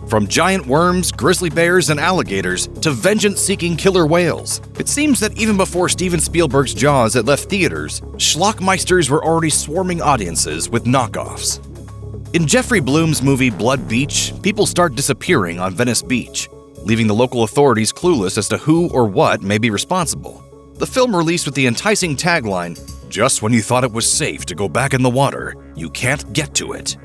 From giant worms, grizzly bears, and alligators to vengeance-seeking killer whales. It seems that even before Steven Spielberg's Jaws had left theaters, schlockmeisters were already swarming audiences with knockoffs. In Jeffrey Bloom's movie Blood Beach, people start disappearing on Venice Beach, leaving the local authorities clueless as to who or what may be responsible. The film released with the enticing tagline, "Just when you thought it was safe to go back in the water, you can't get to it."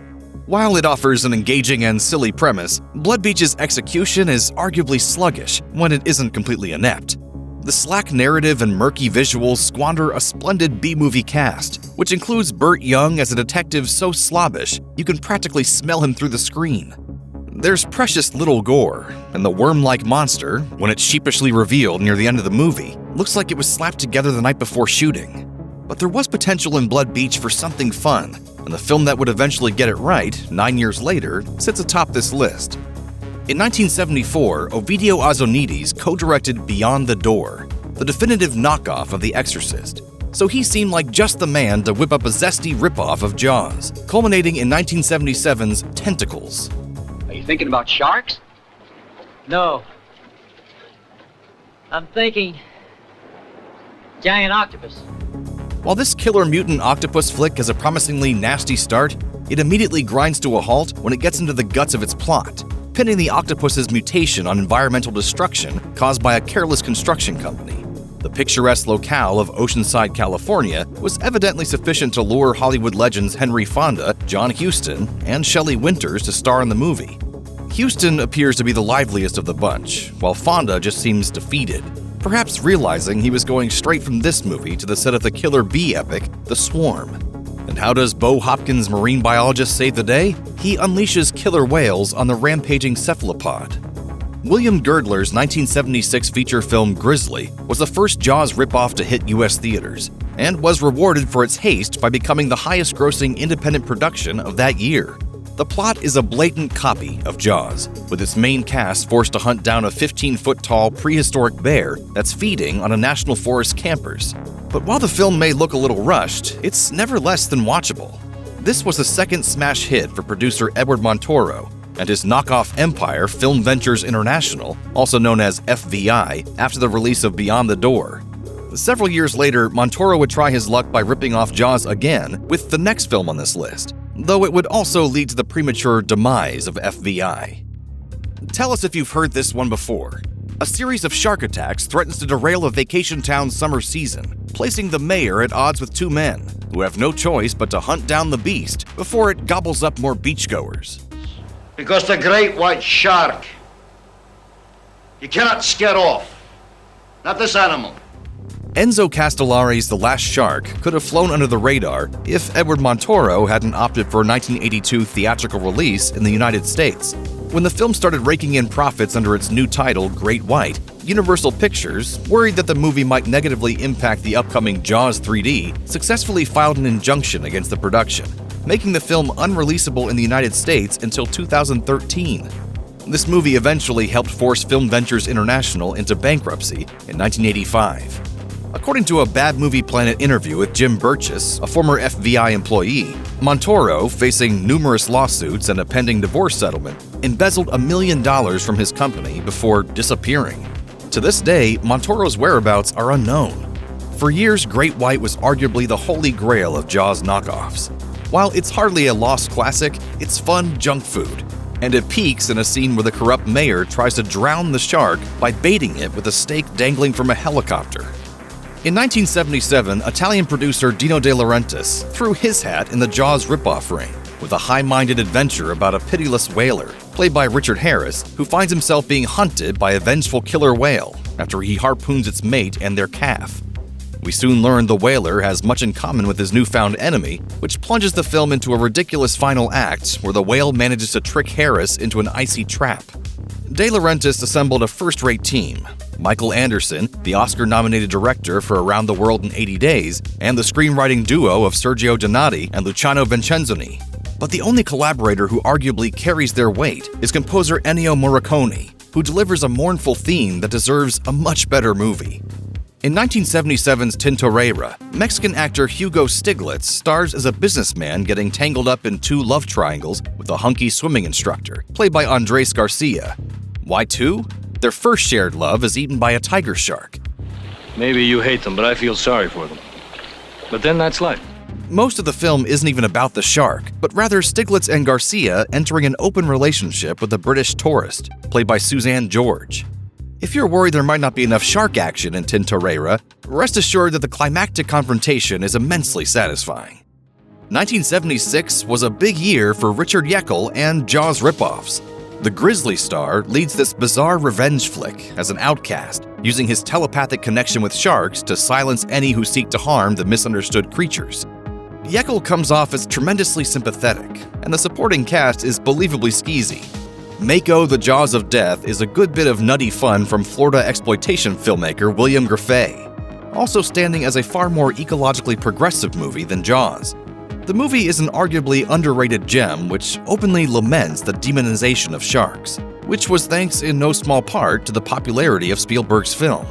While it offers an engaging and silly premise, Blood Beach's execution is arguably sluggish when it isn't completely inept. The slack narrative and murky visuals squander a splendid B-movie cast, which includes Burt Young as a detective so slobbish you can practically smell him through the screen. There's precious little gore, and the worm-like monster, when it's sheepishly revealed near the end of the movie, looks like it was slapped together the night before shooting. But there was potential in Blood Beach for something fun, and the film that would eventually get it right, 9 years later, sits atop this list. In 1974, Ovidio Ozonides co-directed Beyond the Door, the definitive knockoff of The Exorcist, so he seemed like just the man to whip up a zesty ripoff of Jaws, culminating in 1977's Tentacles. Are you thinking about sharks? No. I'm thinking giant octopus. While this killer mutant octopus flick has a promisingly nasty start, it immediately grinds to a halt when it gets into the guts of its plot, pinning the octopus's mutation on environmental destruction caused by a careless construction company. The picturesque locale of Oceanside, California was evidently sufficient to lure Hollywood legends Henry Fonda, John Huston, and Shelley Winters to star in the movie. Huston appears to be the liveliest of the bunch, while Fonda just seems defeated, perhaps realizing he was going straight from this movie to the set of the killer bee epic, The Swarm. And how does Bo Hopkins' marine biologist save the day? He unleashes killer whales on the rampaging cephalopod. William Girdler's 1976 feature film Grizzly was the first Jaws ripoff to hit U.S. theaters, and was rewarded for its haste by becoming the highest-grossing independent production of that year. The plot is a blatant copy of Jaws, with its main cast forced to hunt down a 15-foot-tall prehistoric bear that's feeding on a National Forest campers. But while the film may look a little rushed, it's never less than watchable. This was the second smash hit for producer Edward Montoro and his knockoff empire, Film Ventures International, also known as FVI, after the release of Beyond the Door. Several years later, Montoro would try his luck by ripping off Jaws again with the next film on this list, though it would also lead to the premature demise of FVI. Tell us if you've heard this one before. A series of shark attacks threatens to derail a vacation town's summer season, placing the mayor at odds with two men, who have no choice but to hunt down the beast before it gobbles up more beachgoers. Because the great white shark, you cannot scare off. Not this animal. Enzo Castellari's The Last Shark could have flown under the radar if Edward Montoro hadn't opted for a 1982 theatrical release in the United States. When the film started raking in profits under its new title, Great White, Universal Pictures, worried that the movie might negatively impact the upcoming Jaws 3D, successfully filed an injunction against the production, making the film unreleasable in the United States until 2013. This movie eventually helped force Film Ventures International into bankruptcy in 1985. According to a Bad Movie Planet interview with Jim Burgess, a former FBI employee, Montoro, facing numerous lawsuits and a pending divorce settlement, embezzled $1 million from his company before disappearing. To this day, Montoro's whereabouts are unknown. For years, Great White was arguably the holy grail of Jaws knockoffs. While it's hardly a lost classic, it's fun junk food, and it peaks in a scene where the corrupt mayor tries to drown the shark by baiting it with a stake dangling from a helicopter. In 1977, Italian producer Dino De Laurentiis threw his hat in the Jaws ripoff ring with a high-minded adventure about a pitiless whaler, played by Richard Harris, who finds himself being hunted by a vengeful killer whale after he harpoons its mate and their calf. We soon learn the whaler has much in common with his newfound enemy, which plunges the film into a ridiculous final act where the whale manages to trick Harris into an icy trap. De Laurentiis assembled a first-rate team. Michael Anderson, the Oscar-nominated director for Around the World in 80 Days, and the screenwriting duo of Sergio Donati and Luciano Vincenzoni. But the only collaborator who arguably carries their weight is composer Ennio Morricone, who delivers a mournful theme that deserves a much better movie. In 1977's Tintorera, Mexican actor Hugo Stiglitz stars as a businessman getting tangled up in two love triangles with a hunky swimming instructor, played by Andres Garcia. Why two? Their first shared love is eaten by a tiger shark. Maybe you hate them, but I feel sorry for them. But then that's life. Most of the film isn't even about the shark, but rather Stiglitz and Garcia entering an open relationship with a British tourist, played by Suzanne George. If you're worried there might not be enough shark action in Tintorera, rest assured that the climactic confrontation is immensely satisfying. 1976 was a big year for Richard Jekyll and Jaws ripoffs. The Grizzly star leads this bizarre revenge flick as an outcast, using his telepathic connection with sharks to silence any who seek to harm the misunderstood creatures. Jekyll comes off as tremendously sympathetic, and the supporting cast is believably skeezy. Mako, the Jaws of Death is a good bit of nutty fun from Florida exploitation filmmaker William Griffey, also standing as a far more ecologically progressive movie than Jaws. The movie is an arguably underrated gem which openly laments the demonization of sharks, which was thanks in no small part to the popularity of Spielberg's film.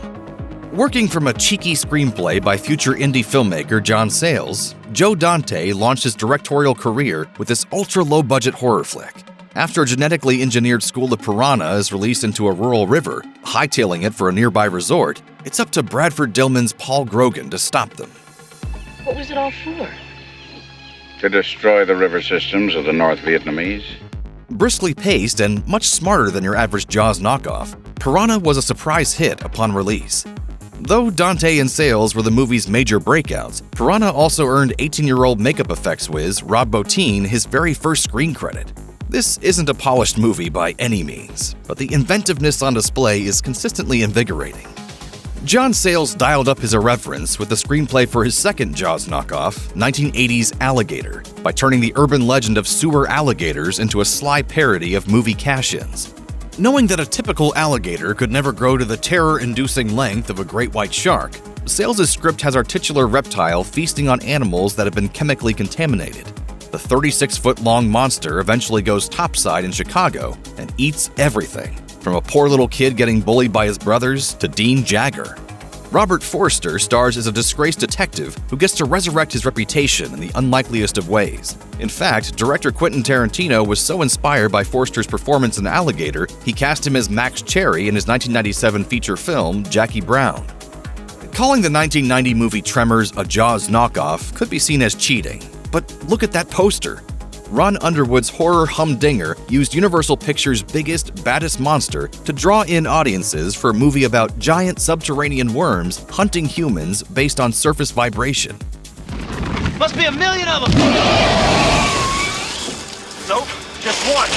Working from a cheeky screenplay by future indie filmmaker John Sayles, Joe Dante launched his directorial career with this ultra-low-budget horror flick. After a genetically engineered school of piranha is released into a rural river, hightailing it for a nearby resort, it's up to Bradford Dillman's Paul Grogan to stop them. What was it all for? To destroy the river systems of the North Vietnamese. Briskly paced and much smarter than your average Jaws knockoff, Piranha was a surprise hit upon release. Though Dante and Sayles were the movie's major breakouts, Piranha also earned 18-year-old makeup effects whiz Rob Bottin his very first screen credit. This isn't a polished movie by any means, but the inventiveness on display is consistently invigorating. John Sayles dialed up his irreverence with the screenplay for his second Jaws knockoff, 1980's Alligator, by turning the urban legend of sewer alligators into a sly parody of movie cash-ins. Knowing that a typical alligator could never grow to the terror-inducing length of a great white shark, Sayles' script has our titular reptile feasting on animals that have been chemically contaminated. The 36-foot-long monster eventually goes topside in Chicago and eats everything, from a poor little kid getting bullied by his brothers to Dean Jagger. Robert Forster stars as a disgraced detective who gets to resurrect his reputation in the unlikeliest of ways. In fact, director Quentin Tarantino was so inspired by Forster's performance in Alligator, he cast him as Max Cherry in his 1997 feature film, Jackie Brown. Calling the 1990 movie Tremors a Jaws knockoff could be seen as cheating. But look at that poster. Ron Underwood's horror humdinger used Universal Pictures' biggest, baddest monster to draw in audiences for a movie about giant subterranean worms hunting humans based on surface vibration. Must be a million of them! Nope, just one.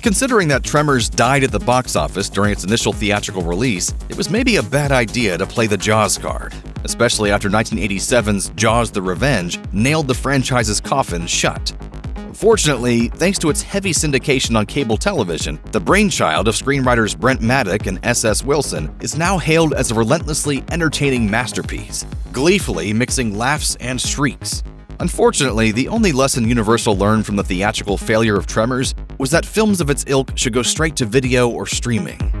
Considering that Tremors died at the box office during its initial theatrical release, it was maybe a bad idea to play the Jaws card, especially after 1987's Jaws: The Revenge nailed the franchise's coffin shut. Fortunately, thanks to its heavy syndication on cable television, the brainchild of screenwriters Brent Maddock and S.S. Wilson is now hailed as a relentlessly entertaining masterpiece, gleefully mixing laughs and shrieks. Unfortunately, the only lesson Universal learned from the theatrical failure of Tremors was that films of its ilk should go straight to video or streaming.